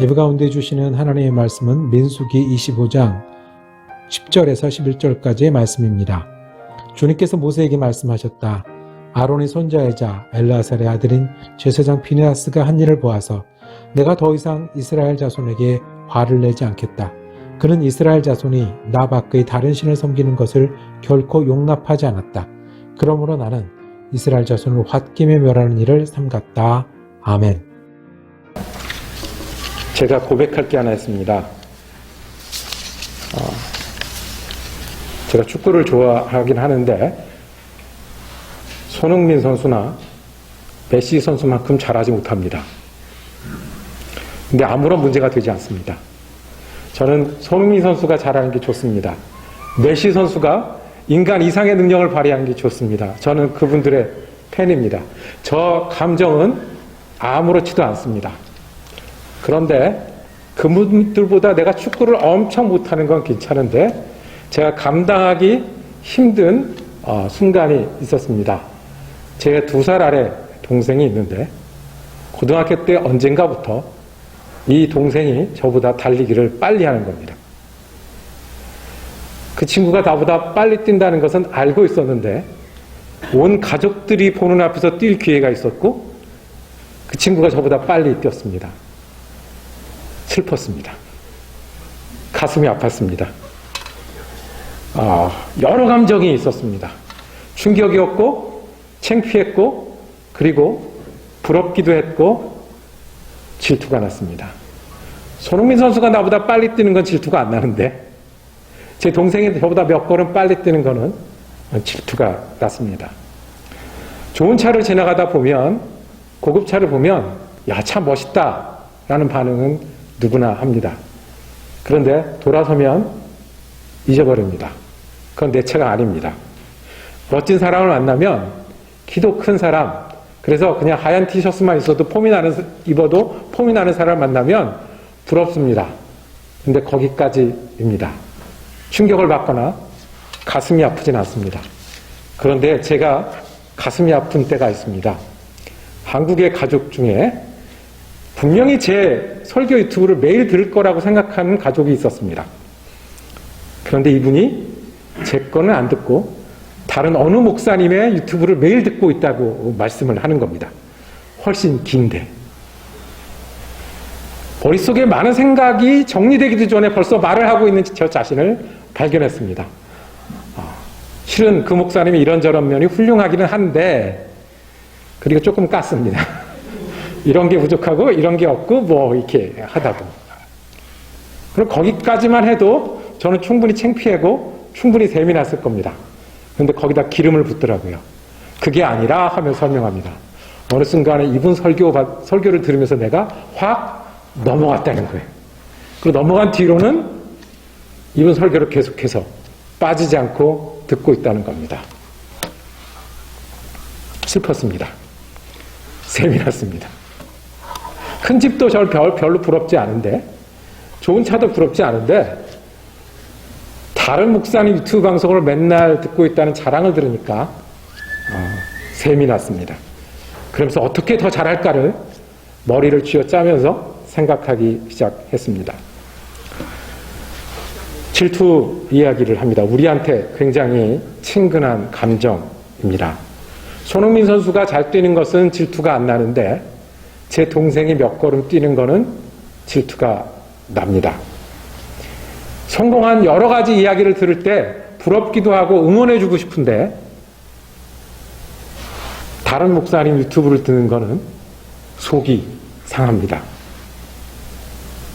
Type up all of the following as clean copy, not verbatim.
예배 가운데 주시는 하나님의 말씀은 민수기 25장 10절에서 11절까지의 말씀입니다. 주님께서 모세에게 말씀하셨다. 아론의 손자이자 엘르아살의 아들인 제사장 비느하스가 한 일을 보아서 내가 더 이상 이스라엘 자손에게 화를 내지 않겠다. 그는 이스라엘 자손이 나 밖의 다른 신을 섬기는 것을 결코 용납하지 않았다. 그러므로 나는 이스라엘 자손을 홧김에 멸하는 일을 삼갔다. 아멘. 제가 고백할 게 하나 있습니다. 제가 축구를 좋아하긴 하는데 손흥민 선수나 메시 선수만큼 잘하지 못합니다. 근데 아무런 문제가 되지 않습니다. 저는 손흥민 선수가 잘하는 게 좋습니다. 메시 선수가 인간 이상의 능력을 발휘하는 게 좋습니다. 저는 그분들의 팬입니다. 저 감정은 아무렇지도 않습니다. 그런데 그분들보다 내가 축구를 엄청 못하는 건 괜찮은데 제가 감당하기 힘든 순간이 있었습니다. 제 2살 아래 동생이 있는데 고등학교 때 언젠가부터 이 동생이 저보다 달리기를 빨리 하는 겁니다. 그 친구가 나보다 빨리 뛴다는 것은 알고 있었는데 온 가족들이 보는 앞에서 뛸 기회가 있었고 그 친구가 저보다 빨리 뛰었습니다. 슬펐습니다. 가슴이 아팠습니다. 여러 감정이 있었습니다. 충격이었고 창피했고 그리고 부럽기도 했고 질투가 났습니다. 손흥민 선수가 나보다 빨리 뛰는 건 질투가 안 나는데 제 동생이 저보다 몇 걸음 빨리 뛰는 거는 질투가 났습니다. 좋은 차를 지나가다 보면 고급차를 보면 야, 차 멋있다 라는 반응은 누구나 합니다. 그런데 돌아서면 잊어버립니다. 그건 내 차가 아닙니다. 멋진 사람을 만나면 키도 큰 사람, 그래서 그냥 하얀 티셔츠만 입어도 폼이 나는 사람을 만나면 부럽습니다. 근데 거기까지입니다. 충격을 받거나 가슴이 아프진 않습니다. 그런데 제가 가슴이 아픈 때가 있습니다. 한국의 가족 중에 분명히 제 설교 유튜브를 매일 들을 거라고 생각하는 가족이 있었습니다. 그런데 이분이 제 거는 안 듣고 다른 어느 목사님의 유튜브를 매일 듣고 있다고 말씀을 하는 겁니다. 훨씬 긴데. 머릿속에 많은 생각이 정리되기도 전에 벌써 말을 하고 있는 저 자신을 발견했습니다. 실은 그 목사님이 이런저런 면이 훌륭하기는 한데 그리고 조금 깠습니다. 이런 게 부족하고 이런 게 없고 뭐 이렇게 하다고. 그럼 거기까지만 해도 저는 충분히 창피하고 충분히 셈이 났을 겁니다. 그런데 거기다 기름을 붓더라고요. 그게 아니라 하며 설명합니다. 어느 순간에 이분 설교를 들으면서 내가 확 넘어갔다는 거예요. 그리고 넘어간 뒤로는 이분 설교를 계속해서 빠지지 않고 듣고 있다는 겁니다. 슬펐습니다. 셈이 났습니다. 큰 집도 별로 부럽지 않은데 좋은 차도 부럽지 않은데 다른 목사님 유튜브 방송을 맨날 듣고 있다는 자랑을 들으니까 셈이 났습니다. 그러면서 어떻게 더 잘할까를 머리를 쥐어짜면서 생각하기 시작했습니다. 질투 이야기를 합니다. 우리한테 굉장히 친근한 감정입니다. 손흥민 선수가 잘 뛰는 것은 질투가 안 나는데 제 동생이 몇 걸음 뛰는 거는 질투가 납니다. 성공한 여러 가지 이야기를 들을 때 부럽기도 하고 응원해주고 싶은데 다른 목사님 유튜브를 듣는 거는 속이 상합니다.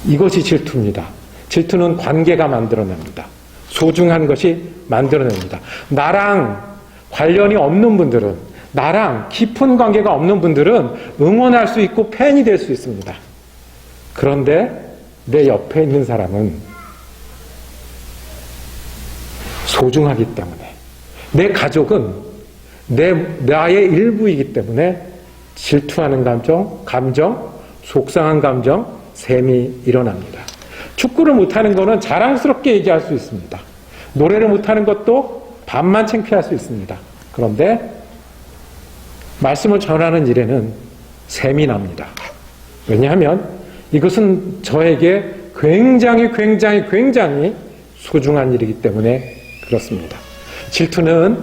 이것이 질투입니다. 질투는 관계가 만들어냅니다. 소중한 것이 만들어냅니다. 나랑 관련이 없는 분들은, 나랑 깊은 관계가 없는 분들은 응원할 수 있고 팬이 될 수 있습니다. 그런데 내 옆에 있는 사람은 소중하기 때문에, 내 가족은 나의 일부이기 때문에 질투하는 감정, 속상한 감정, 셈이 일어납니다. 축구를 못하는 거는 자랑스럽게 얘기할 수 있습니다. 노래를 못하는 것도 반만 창피할 수 있습니다. 그런데 말씀을 전하는 일에는 셈이 납니다. 왜냐하면 이것은 저에게 굉장히 소중한 일이기 때문에 그렇습니다. 질투는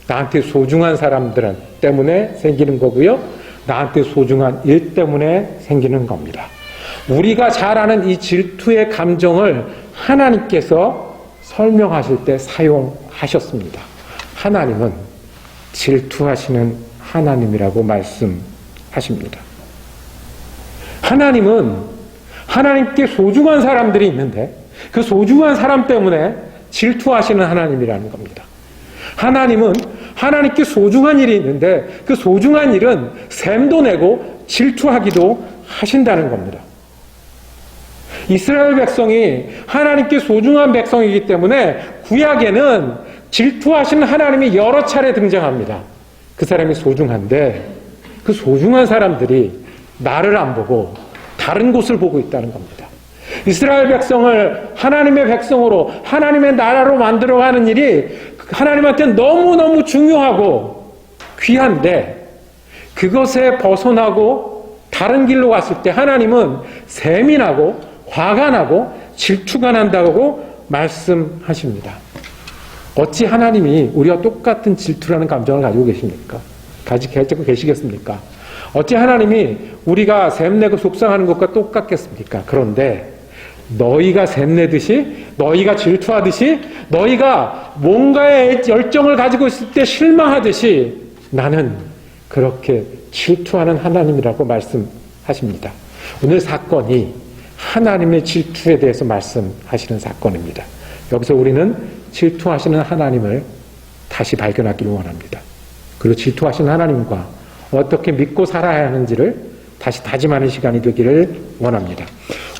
나한테 소중한 사람들 때문에 생기는 거고요. 나한테 소중한 일 때문에 생기는 겁니다. 우리가 잘 아는 이 질투의 감정을 하나님께서 설명하실 때 사용하셨습니다. 하나님은 질투하시는 하나님이라고 말씀하십니다. 하나님은 하나님께 소중한 사람들이 있는데 그 소중한 사람 때문에 질투하시는 하나님이라는 겁니다. 하나님은 하나님께 소중한 일이 있는데 그 소중한 일은 샘도 내고 질투하기도 하신다는 겁니다. 이스라엘 백성이 하나님께 소중한 백성이기 때문에 구약에는 질투하시는 하나님이 여러 차례 등장합니다. 그 사람이 소중한데 그 소중한 사람들이 나를 안 보고 다른 곳을 보고 있다는 겁니다. 이스라엘 백성을 하나님의 백성으로 하나님의 나라로 만들어가는 일이 하나님한테 너무너무 중요하고 귀한데 그것에 벗어나고 다른 길로 갔을 때 하나님은 셈이 나고 화가 나고 질투가 난다고 말씀하십니다. 어찌 하나님이 우리와 똑같은 질투라는 감정을 가지고 계십니까? 가지고 계시겠습니까? 어찌 하나님이 우리가 샘내고 속상하는 것과 똑같겠습니까? 그런데 너희가 샘내듯이 너희가 질투하듯이 너희가 뭔가의 열정을 가지고 있을 때 실망하듯이 나는 그렇게 질투하는 하나님이라고 말씀하십니다. 오늘 사건이 하나님의 질투에 대해서 말씀하시는 사건입니다. 여기서 우리는 질투하시는 하나님을 다시 발견하기를 원합니다. 그리고 질투하시는 하나님과 어떻게 믿고 살아야 하는지를 다시 다짐하는 시간이 되기를 원합니다.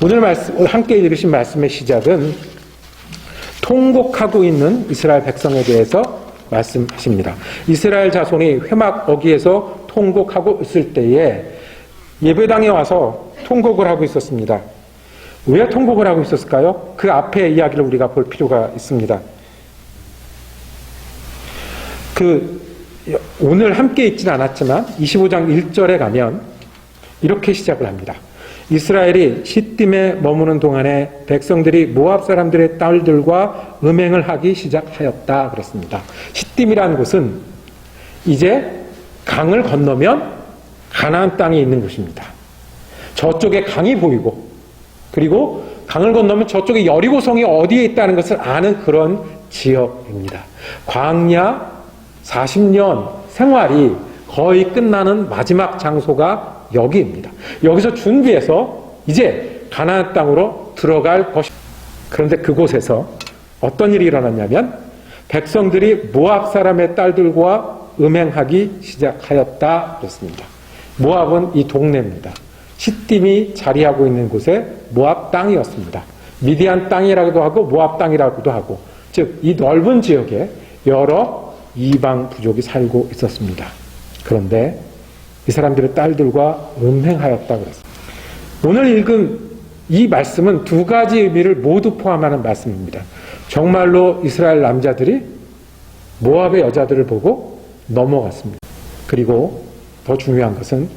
오늘 함께 읽으신 말씀의 시작은 통곡하고 있는 이스라엘 백성에 대해서 말씀하십니다. 이스라엘 자손이 회막 어귀에서 통곡하고 있을 때에 예배당에 와서 통곡을 하고 있었습니다. 왜 통곡을 하고 있었을까요? 그 앞에 이야기를 우리가 볼 필요가 있습니다. 오늘 함께 읽지는 않았지만 25장 1절에 가면 이렇게 시작을 합니다. 이스라엘이 시딤에 머무는 동안에 백성들이 모압 사람들의 딸들과 음행을 하기 시작하였다 그랬습니다. 시딤이라는 곳은 이제 강을 건너면 가나안 땅이 있는 곳입니다. 저쪽에 강이 보이고 그리고 강을 건너면 저쪽에 여리고성이 어디에 있다는 것을 아는 그런 지역입니다. 광야 40년 생활이 거의 끝나는 마지막 장소가 여기입니다. 여기서 준비해서 이제 가나안 땅으로 들어갈 것입니다. 그런데 그곳에서 어떤 일이 일어났냐면 백성들이 모압 사람의 딸들과 음행하기 시작하였다 그랬습니다. 모압은 이 동네입니다. 시딤이 자리하고 있는 곳에 모압 땅이었습니다. 미디안 땅이라고도 하고 모압 땅이라고도 하고 즉 이 넓은 지역에 여러 이방 부족이 살고 있었습니다. 그런데 이 사람들의 딸들과 음행하였다고 그랬습니다. 오늘 읽은 이 말씀은 두 가지 의미를 모두 포함하는 말씀입니다. 정말로 이스라엘 남자들이 모압의 여자들을 보고 넘어갔습니다. 그리고 더 중요한 것은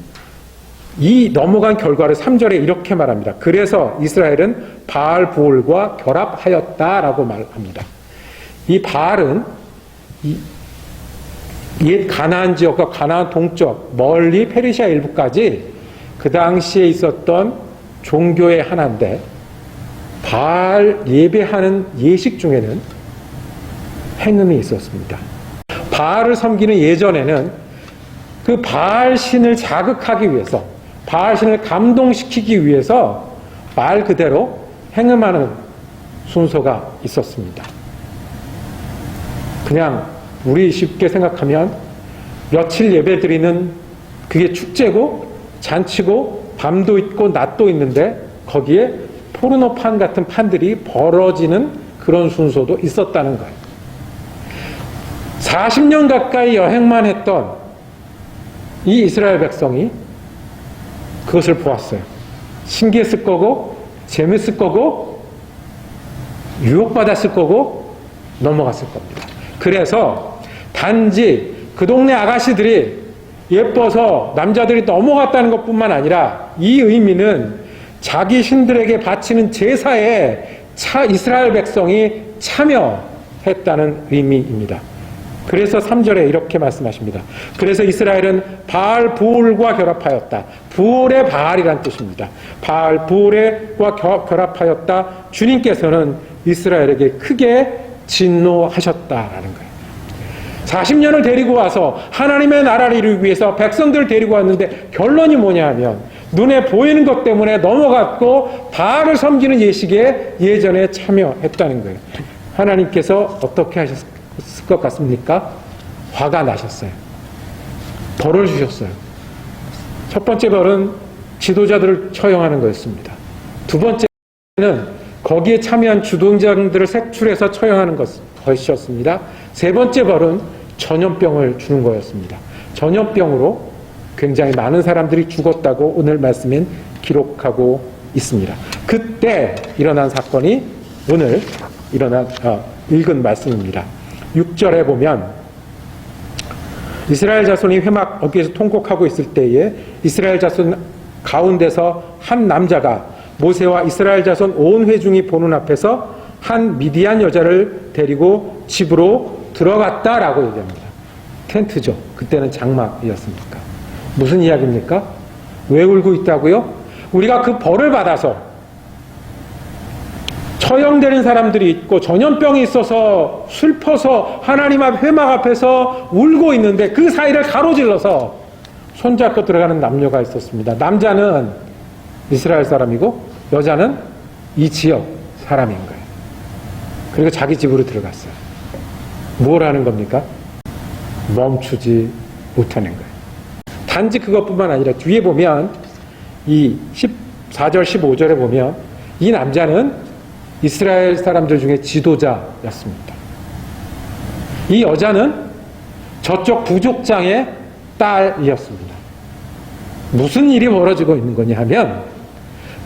이 넘어간 결과를 3절에 이렇게 말합니다. 그래서 이스라엘은 바알 부올과 결합하였다라고 말합니다. 이 바알은 옛 가나안 지역과 가나안 동쪽 멀리 페르시아 일부까지 그 당시에 있었던 종교의 하나인데 바알 예배하는 예식 중에는 행음이 있었습니다. 바알을 섬기는 예전에는 그 바알 신을 자극하기 위해서 바알 신을 감동시키기 위해서 말 그대로 행음하는 순서가 있었습니다. 그냥 우리 쉽게 생각하면 며칠 예배 드리는 그게 축제고 잔치고 밤도 있고 낮도 있는데 거기에 포르노판 같은 판들이 벌어지는 그런 순서도 있었다는 거예요. 40년 가까이 여행만 했던 이 이스라엘 백성이 그것을 보았어요. 신기했을 거고 재밌을 거고 유혹받았을 거고 넘어갔을 겁니다. 그래서 단지 그 동네 아가씨들이 예뻐서 남자들이 넘어갔다는 것뿐만 아니라 이 의미는 자기 신들에게 바치는 제사에 이스라엘 백성이 참여했다는 의미입니다. 그래서 3절에 이렇게 말씀하십니다. 그래서 이스라엘은 바알 부올과 결합하였다. 부올의 바알이란 뜻입니다. 바알 부올과 결합하였다. 주님께서는 이스라엘에게 크게 진노하셨다라는 거예요. 40년을 데리고 와서 하나님의 나라를 이루기 위해서 백성들을 데리고 왔는데 결론이 뭐냐 하면 눈에 보이는 것 때문에 넘어갔고 바알을 섬기는 예식에 예전에 참여했다는 거예요. 하나님께서 어떻게 하셨을 것 같습니까? 화가 나셨어요. 벌을 주셨어요. 첫 번째 벌은 지도자들을 처형하는 거였습니다. 두 번째는 거기에 참여한 주동자들을 색출해서 처형하는 것이었습니다. 세 번째 벌은 전염병을 주는 거였습니다. 전염병으로 굉장히 많은 사람들이 죽었다고 오늘 말씀엔 기록하고 있습니다. 그때 일어난 사건이 오늘 읽은 말씀입니다. 6절에 보면 이스라엘 자손이 회막 어귀에서 통곡하고 있을 때에 이스라엘 자손 가운데서 한 남자가 모세와 이스라엘 자손 온 회중이 보는 앞에서 한 미디안 여자를 데리고 집으로 들어갔다라고 얘기합니다. 텐트죠. 그때는 장막이었으니까. 무슨 이야기입니까? 왜 울고 있다고요? 우리가 그 벌을 받아서 처형되는 사람들이 있고 전염병이 있어서 슬퍼서 하나님 앞 회막 앞에서 울고 있는데 그 사이를 가로질러서 손잡고 들어가는 남녀가 있었습니다. 남자는 이스라엘 사람이고 여자는 이 지역 사람인 거예요. 그리고 자기 집으로 들어갔어요. 뭘 하는 겁니까? 멈추지 못하는 거예요. 단지 그것뿐만 아니라 뒤에 보면 이 14절 15절에 보면 이 남자는 이스라엘 사람들 중에 지도자였습니다. 이 여자는 저쪽 부족장의 딸이었습니다. 무슨 일이 벌어지고 있는 거냐 하면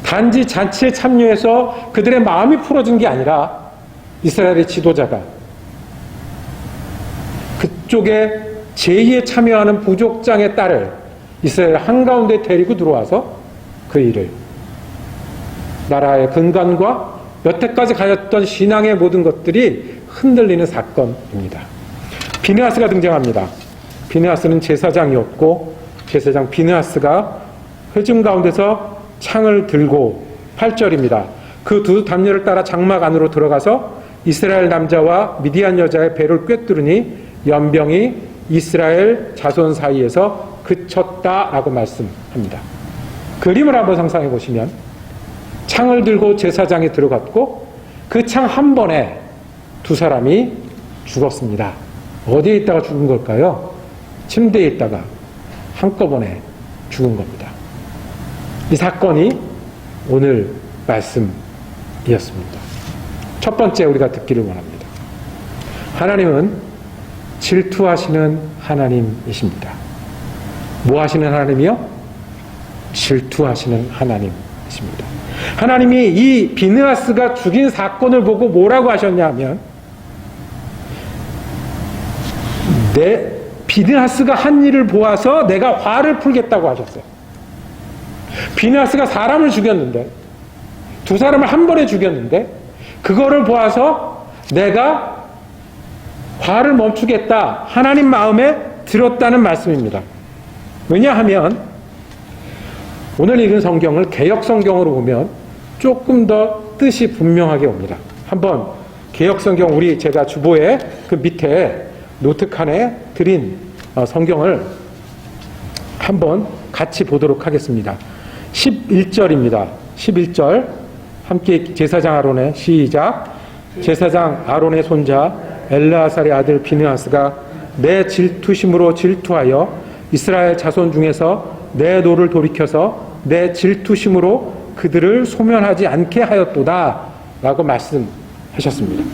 단지 잔치에 참여해서 그들의 마음이 풀어진 게 아니라 이스라엘의 지도자가 그쪽에 제의에 참여하는 부족장의 딸을 이스라엘 한가운데 데리고 들어와서 그 일을 나라의 근간과 여태까지 가졌던 신앙의 모든 것들이 흔들리는 사건입니다. 비느하스가 등장합니다. 비느하스는 제사장이었고 제사장 비느하스가 회중 가운데서 창을 들고 8절입니다. 그 두 담요를 따라 장막 안으로 들어가서 이스라엘 남자와 미디안 여자의 배를 꿰뚫으니 연병이 이스라엘 자손 사이에서 그쳤다라고 말씀합니다. 그림을 한번 상상해 보시면 창을 들고 제사장이 들어갔고 그 창 한 번에 두 사람이 죽었습니다. 어디에 있다가 죽은 걸까요? 침대에 있다가 한꺼번에 죽은 겁니다. 이 사건이 오늘 말씀이었습니다. 첫 번째 우리가 듣기를 원합니다. 하나님은 질투하시는 하나님이십니다. 뭐 하시는 하나님이요? 질투하시는 하나님이십니다. 하나님이 이 비느하스가 죽인 사건을 보고 뭐라고 하셨냐 하면 비느하스가 한 일을 보아서 내가 화를 풀겠다고 하셨어요. 비느하스가 사람을 죽였는데 두 사람을 한 번에 죽였는데 그거를 보아서 내가 화를 멈추겠다 하나님 마음에 들었다는 말씀입니다. 왜냐하면 오늘 읽은 성경을 개역 성경으로 보면 조금 더 뜻이 분명하게 옵니다. 한번 개역 성경 제가 주보에 그 밑에 노트칸에 드린 성경을 한번 같이 보도록 하겠습니다. 11절입니다. 11절 함께 제사장 아론의 시작. 제사장 아론의 손자 엘르아살의 아들 비느하스가 내 질투심으로 질투하여 이스라엘 자손 중에서 내 노를 돌이켜서 내 질투심으로 그들을 소멸하지 않게 하였도다 라고 말씀하셨습니다.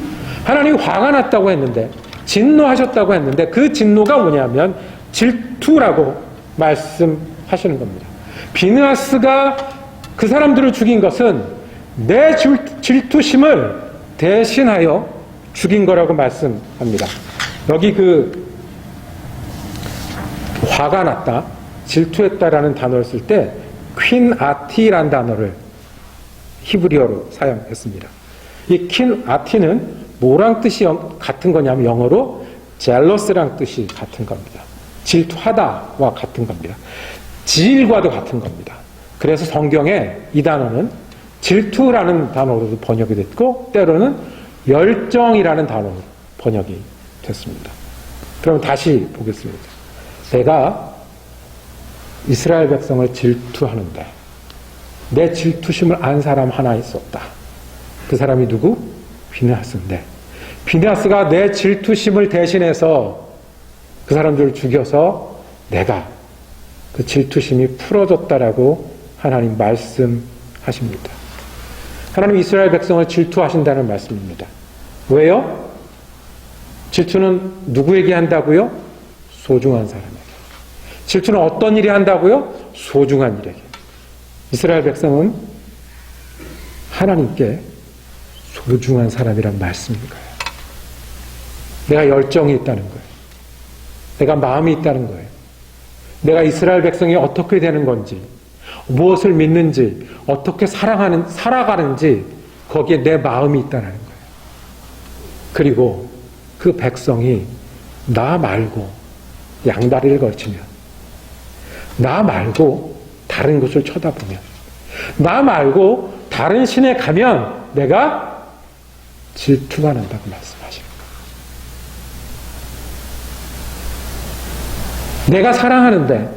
하나님이 화가 났다고 했는데 진노하셨다고 했는데 그 진노가 뭐냐면 질투라고 말씀하시는 겁니다. 비느하스가 그 사람들을 죽인 것은 내 질투심을 대신하여 죽인 거라고 말씀합니다. 여기 화가 났다, 질투했다라는 단어를 쓸 때 퀸아티라는 단어를 히브리어로 사용했습니다. 이 킨 아티는 뭐랑 뜻이 같은 거냐면 영어로 jealous랑 뜻이 같은 겁니다. 질투하다와 같은 겁니다. 지일과도 같은 겁니다. 그래서 성경에 이 단어는 질투라는 단어로도 번역이 됐고 때로는 열정이라는 단어로 번역이 됐습니다. 그럼 다시 보겠습니다. 내가 이스라엘 백성을 질투하는데 내 질투심을 안 사람 하나 있었다. 그 사람이 누구? 비느하스인데 비느하스가 내 질투심을 대신해서 그 사람들을 죽여서 내가 그 질투심이 풀어졌다라고 하나님 말씀하십니다. 하나님 이스라엘 백성을 질투하신다는 말씀입니다. 왜요? 질투는 누구에게 한다고요? 소중한 사람에게. 질투는 어떤 일이 한다고요? 소중한 일에게. 이스라엘 백성은 하나님께 소중한 사람이란 말씀인 거예요. 내가 열정이 있다는 거예요. 내가 마음이 있다는 거예요. 내가 이스라엘 백성이 어떻게 되는 건지, 무엇을 믿는지, 어떻게 살아가는지 거기에 내 마음이 있다는 거예요. 그리고 그 백성이 나 말고 양다리를 걸치면, 나 말고 다른 곳을 쳐다보면, 나 말고 다른 신에 가면 내가 질투가 난다고 말씀하시는 거예요. 내가 사랑하는데,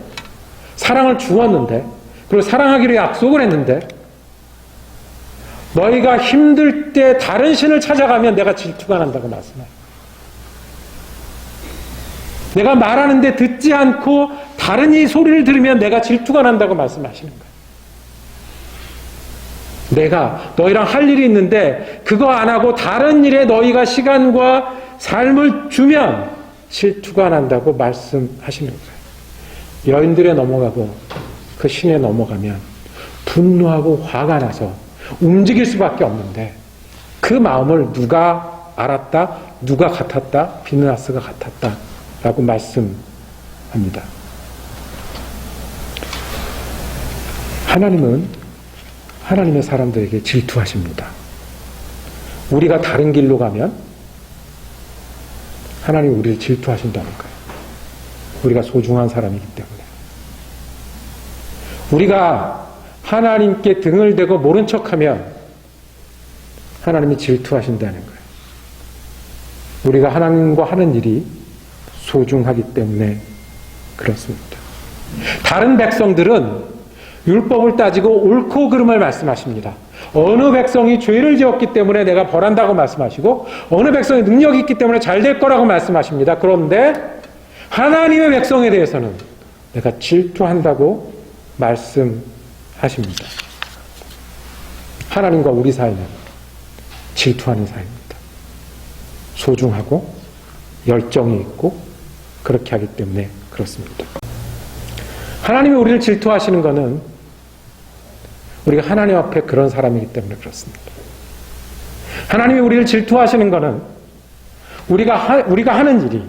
사랑을 주었는데, 그리고 사랑하기로 약속을 했는데 너희가 힘들 때 다른 신을 찾아가면 내가 질투가 난다고 말씀해요. 내가 말하는데 듣지 않고 다른 이 소리를 들으면 내가 질투가 난다고 말씀하시는 거예요. 내가 너희랑 할 일이 있는데 그거 안 하고 다른 일에 너희가 시간과 삶을 주면 질투가 난다고 말씀하시는 거예요. 여인들에 넘어가고 그 신에 넘어가면 분노하고 화가 나서 움직일 수밖에 없는데 그 마음을 누가 알았다? 누가 같았다? 비느하스가 같았다 라고 말씀합니다. 하나님은 하나님의 사람들에게 질투하십니다. 우리가 다른 길로 가면 하나님이 우리를 질투하신다는 거예요. 우리가 소중한 사람이기 때문에. 우리가 하나님께 등을 대고 모른 척하면 하나님이 질투하신다는 거예요. 우리가 하나님과 하는 일이 소중하기 때문에 그렇습니다. 다른 백성들은 율법을 따지고 옳고 그름을 말씀하십니다. 어느 백성이 죄를 지었기 때문에 내가 벌한다고 말씀하시고 어느 백성이 능력이 있기 때문에 잘 될 거라고 말씀하십니다. 그런데 하나님의 백성에 대해서는 내가 질투한다고 말씀하십니다. 하나님과 우리 사이는 질투하는 사이입니다. 소중하고 열정이 있고 그렇게 하기 때문에 그렇습니다. 하나님이 우리를 질투하시는 것은 우리가 하나님 앞에 그런 사람이기 때문에 그렇습니다. 하나님이 우리를 질투하시는 것은 우리가 하는 일이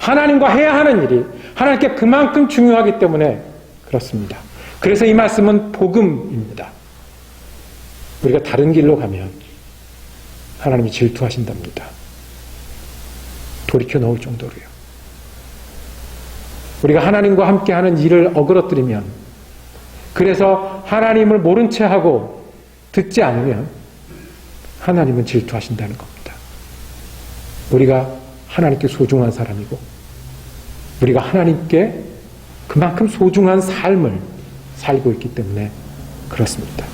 하나님과 해야 하는 일이 하나님께 그만큼 중요하기 때문에 그렇습니다. 그래서 이 말씀은 복음입니다. 우리가 다른 길로 가면 하나님이 질투하신답니다. 돌이켜 놓을 정도로요. 우리가 하나님과 함께하는 일을 어그러뜨리면 그래서 하나님을 모른 채 하고 듣지 않으면 하나님은 질투하신다는 겁니다. 우리가 하나님께 소중한 사람이고 우리가 하나님께 그만큼 소중한 삶을 살고 있기 때문에 그렇습니다.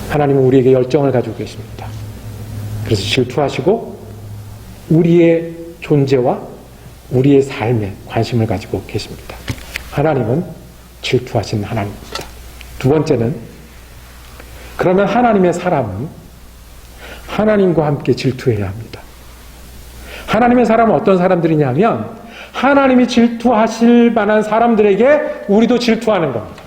하나님은 우리에게 열정을 가지고 계십니다. 그래서 질투하시고 우리의 존재와 우리의 삶에 관심을 가지고 계십니다. 하나님은 질투하신 하나님입니다. 두 번째는 그러면 하나님의 사람은 하나님과 함께 질투해야 합니다. 하나님의 사람은 어떤 사람들이냐면 하나님이 질투하실 만한 사람들에게 우리도 질투하는 겁니다.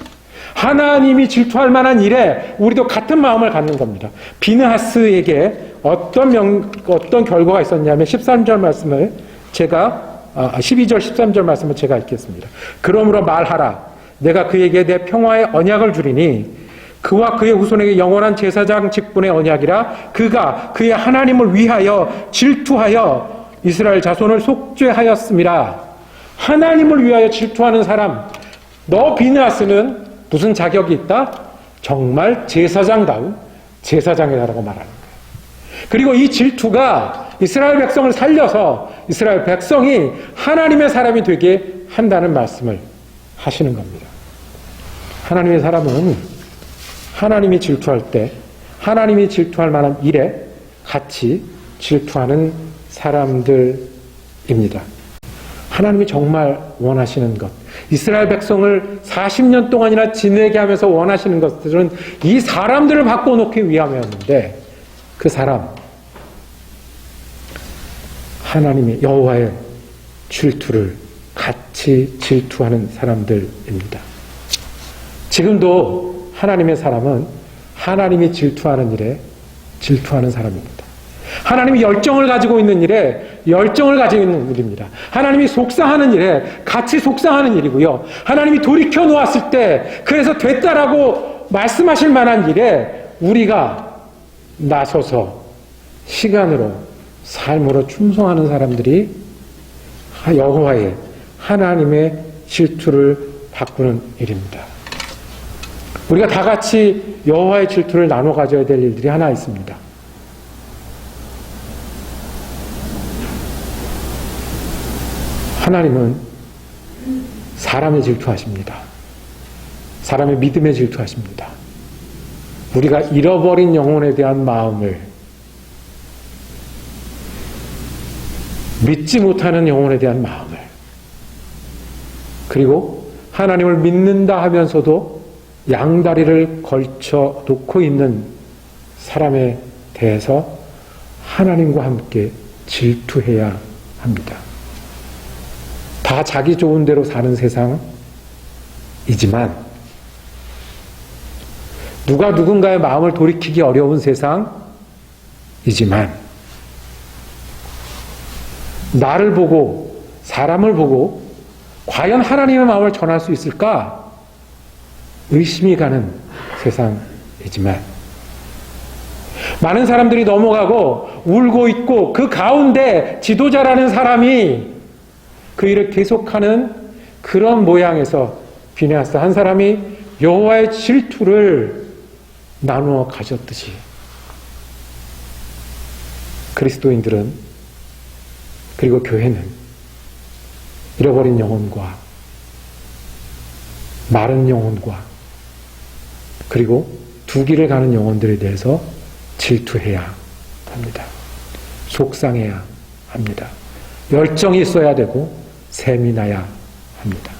하나님이 질투할 만한 일에 우리도 같은 마음을 갖는 겁니다. 비느하스에게 어떤 결과가 있었냐면 13절 말씀을 제가 12절 13절 말씀을 제가 읽겠습니다. 그러므로 말하라. 내가 그에게 내 평화의 언약을 주리니 그와 그의 후손에게 영원한 제사장 직분의 언약이라. 그가 그의 하나님을 위하여 질투하여 이스라엘 자손을 속죄하였음이라. 하나님을 위하여 질투하는 사람, 너 비느하스는 무슨 자격이 있다? 정말 제사장다운 제사장이라고 말하는 거예요. 그리고 이 질투가 이스라엘 백성을 살려서 이스라엘 백성이 하나님의 사람이 되게 한다는 말씀을 하시는 겁니다. 하나님의 사람은 하나님이 질투할 때 하나님이 질투할 만한 일에 같이 질투하는 사람들입니다. 하나님이 정말 원하시는 것, 이스라엘 백성을 40년 동안이나 지내게 하면서 원하시는 것들은 이 사람들을 바꿔놓기 위함이었는데, 그 사람, 하나님의 여호와의 질투를 같이 질투하는 사람들입니다. 지금도 하나님의 사람은 하나님이 질투하는 일에 질투하는 사람입니다. 하나님이 열정을 가지고 있는 일에 열정을 가지고 있는 일입니다. 하나님이 속상하는 일에 같이 속상하는 일이고요. 하나님이 돌이켜 놓았을 때 그래서 됐다라고 말씀하실 만한 일에 우리가 나서서 시간으로 삶으로 충성하는 사람들이 여호와의 하나님의 질투를 바꾸는 일입니다. 우리가 다 같이 여호와의 질투를 나눠 가져야 될 일들이 하나 있습니다. 하나님은 사람의 질투하십니다. 사람의 믿음에 질투하십니다. 우리가 잃어버린 영혼에 대한 마음을, 믿지 못하는 영혼에 대한 마음을, 그리고 하나님을 믿는다 하면서도 양다리를 걸쳐 놓고 있는 사람에 대해서 하나님과 함께 질투해야 합니다. 다 자기 좋은 대로 사는 세상이지만, 누가 누군가의 마음을 돌이키기 어려운 세상이지만, 나를 보고, 사람을 보고 과연 하나님의 마음을 전할 수 있을까 의심이 가는 세상이지만, 많은 사람들이 넘어가고 울고 있고 그 가운데 지도자라는 사람이 그 일을 계속하는 그런 모양에서 비느하스 한 사람이 여호와의 질투를 나누어 가졌듯이, 그리스도인들은, 그리고 교회는 잃어버린 영혼과 마른 영혼과 그리고 두 길을 가는 영혼들에 대해서 질투해야 합니다. 속상해야 합니다. 열정이 있어야 되고 샘이 나야 합니다.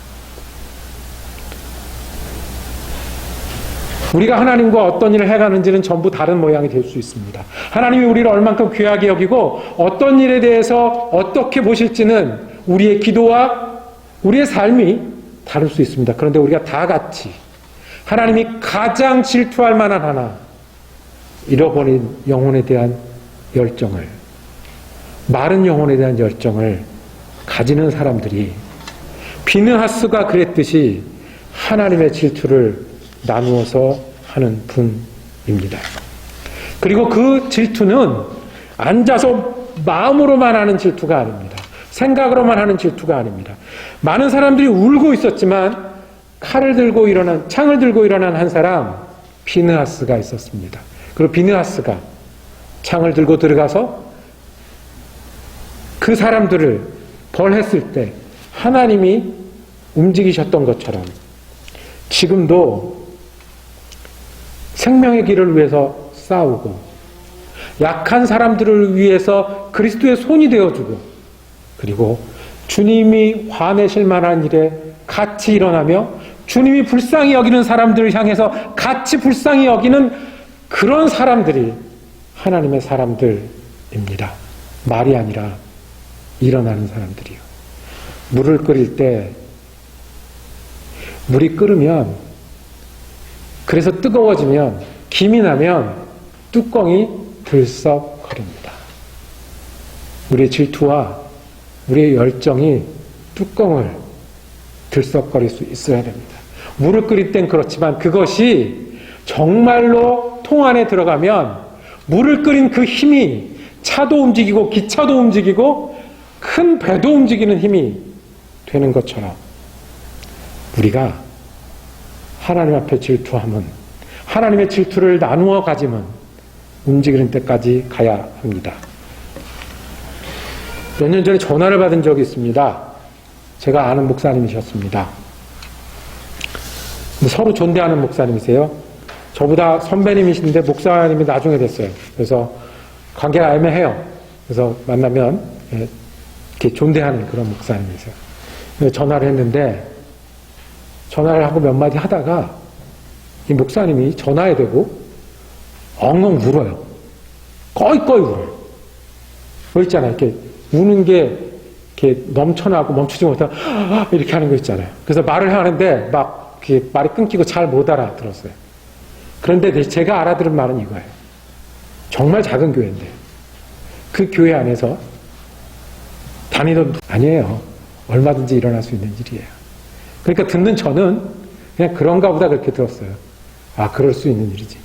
우리가 하나님과 어떤 일을 해가는지는 전부 다른 모양이 될 수 있습니다. 하나님이 우리를 얼만큼 귀하게 여기고 어떤 일에 대해서 어떻게 보실지는 우리의 기도와 우리의 삶이 다를 수 있습니다. 그런데 우리가 다 같이 하나님이 가장 질투할 만한 하나, 잃어버린 영혼에 대한 열정을, 마른 영혼에 대한 열정을 가지는 사람들이 비느하스가 그랬듯이 하나님의 질투를 나누어서 하는 분입니다. 그리고 그 질투는 앉아서 마음으로만 하는 질투가 아닙니다. 생각으로만 하는 질투가 아닙니다. 많은 사람들이 울고 있었지만 창을 들고 일어난 한 사람, 비느하스가 있었습니다. 그리고 비느하스가 창을 들고 들어가서 그 사람들을 벌했을 때 하나님이 움직이셨던 것처럼 지금도 생명의 길을 위해서 싸우고 약한 사람들을 위해서 그리스도의 손이 되어주고, 그리고 주님이 화내실 만한 일에 같이 일어나며 주님이 불쌍히 여기는 사람들을 향해서 같이 불쌍히 여기는 그런 사람들이 하나님의 사람들입니다. 말이 아니라 일어나는 사람들이요. 물을 끓일 때 물이 끓으면, 그래서 뜨거워지면, 김이 나면 뚜껑이 들썩거립니다. 우리의 질투와 우리의 열정이 뚜껑을 들썩거릴 수 있어야 됩니다. 물을 끓일 땐 그렇지만 그것이 정말로 통 안에 들어가면 물을 끓인 그 힘이 차도 움직이고 기차도 움직이고 큰 배도 움직이는 힘이 되는 것처럼 우리가 하나님 앞에 질투하면 하나님의 질투를 나누어 가지면 움직이는 때까지 가야 합니다. 몇 년 전에 전화를 받은 적이 있습니다. 제가 아는 목사님이셨습니다. 서로 존대하는 목사님이세요. 저보다 선배님이신데 목사님이 나중에 됐어요. 그래서 관계가 애매해요. 그래서 만나면 이렇게 존대하는 그런 목사님이세요. 전화를 했는데 전화를 하고 몇 마디 하다가 이 목사님이 전화에 대고 엉엉 울어요. 꺼이꺼이 울어요. 뭐 있잖아요. 이렇게 우는 게 이렇게 넘쳐나고 멈추지 못하고 이렇게 하는 거 있잖아요. 그래서 말을 하는데 막 이렇게 말이 끊기고 잘 못 알아들었어요. 그런데 제가 알아들은 말은 이거예요. 정말 작은 교회인데 그 교회 안에서 다니던 아니에요. 얼마든지 일어날 수 있는 일이에요. 그러니까 듣는 저는 그냥 그런가 보다 그렇게 들었어요. 아, 그럴 수 있는 일이지.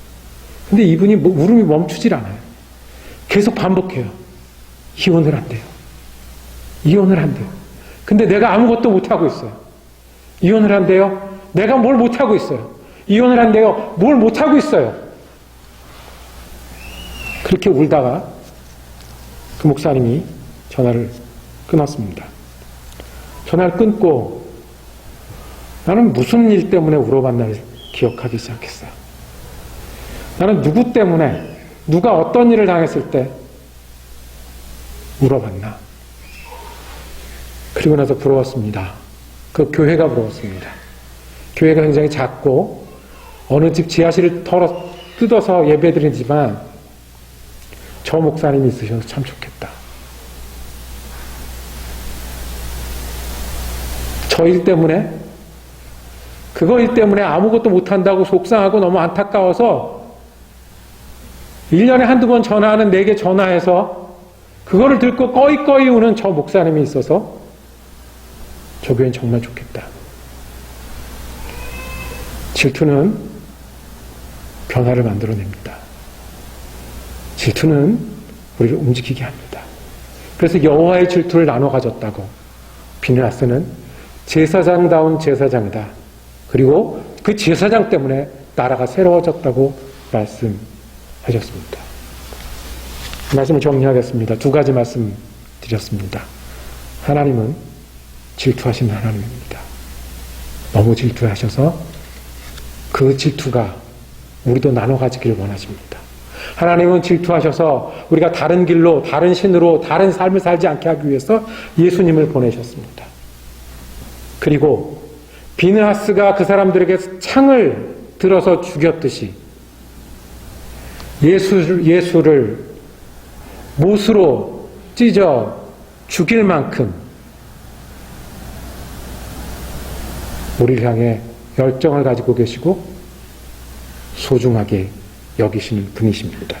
근데 이분이 울음이 멈추질 않아요. 계속 반복해요. 이혼을 한대요. 이혼을 한대요. 근데 내가 아무것도 못하고 있어요. 이혼을 한대요. 내가 뭘 못하고 있어요. 이혼을 한대요. 뭘 못하고 있어요. 그렇게 울다가 그 목사님이 전화를 끊었습니다. 전화를 끊고 나는 무슨 일 때문에 울어봤나를 기억하기 시작했어요. 나는 누구 때문에, 누가 어떤 일을 당했을 때 울어봤나. 그리고 나서 부러웠습니다. 그 교회가 부러웠습니다. 교회가 굉장히 작고 어느 집 지하실을 뜯어서 예배드리지만 저 목사님이 있으셔서 참 좋겠다. 저 일 때문에, 그거 일 때문에 아무것도 못한다고 속상하고 너무 안타까워서 1년에 한두 번 전화하는 내게 전화해서 그거를 듣고 꺼이꺼이 우는 저 목사님이 있어서 저 교회는 정말 좋겠다. 질투는 변화를 만들어냅니다. 질투는 우리를 움직이게 합니다. 그래서 여호와의 질투를 나눠 가졌다고 비느하스는 제사장다운 제사장이다. 그리고 그 제사장 때문에 나라가 새로워졌다고 말씀하셨습니다. 말씀을 정리하겠습니다. 두 가지 말씀 드렸습니다. 하나님은 질투하시는 하나님입니다. 너무 질투하셔서 그 질투가 우리도 나눠 가지기를 원하십니다. 하나님은 질투하셔서 우리가 다른 길로, 다른 신으로, 다른 삶을 살지 않게 하기 위해서 예수님을 보내셨습니다. 그리고 비느하스가 그 사람들에게 창을 들어서 죽였듯이 예수를 못으로 찢어 죽일 만큼 우리를 향해 열정을 가지고 계시고 소중하게 여기시는 분이십니다.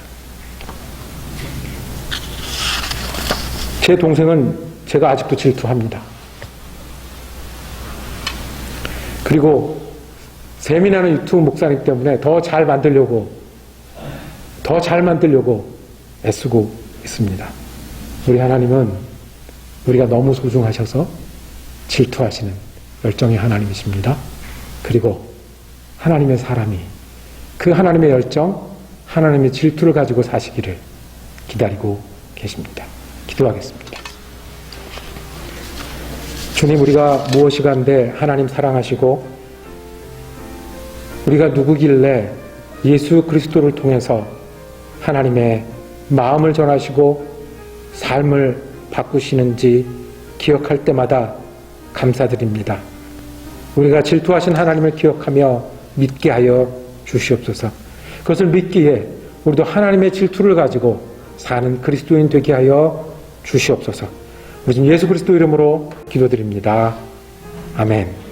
제 동생은 제가 아직도 질투합니다. 그리고 세미나는 유튜브 목사님 때문에 더 잘 만들려고 애쓰고 있습니다. 우리 하나님은 우리가 너무 소중하셔서 질투하시는 열정의 하나님이십니다. 그리고 하나님의 사람이 그 하나님의 열정, 하나님의 질투를 가지고 사시기를 기다리고 계십니다. 기도하겠습니다. 주님, 우리가 무엇이간데 하나님 사랑하시고 우리가 누구길래 예수 그리스도를 통해서 하나님의 마음을 전하시고 삶을 바꾸시는지 기억할 때마다 감사드립니다. 우리가 질투하신 하나님을 기억하며 믿게 하여 주시옵소서. 그것을 믿기에 우리도 하나님의 질투를 가지고 사는 그리스도인 되게 하여 주시옵소서. 우리 예수 그리스도 이름으로 기도드립니다. 아멘.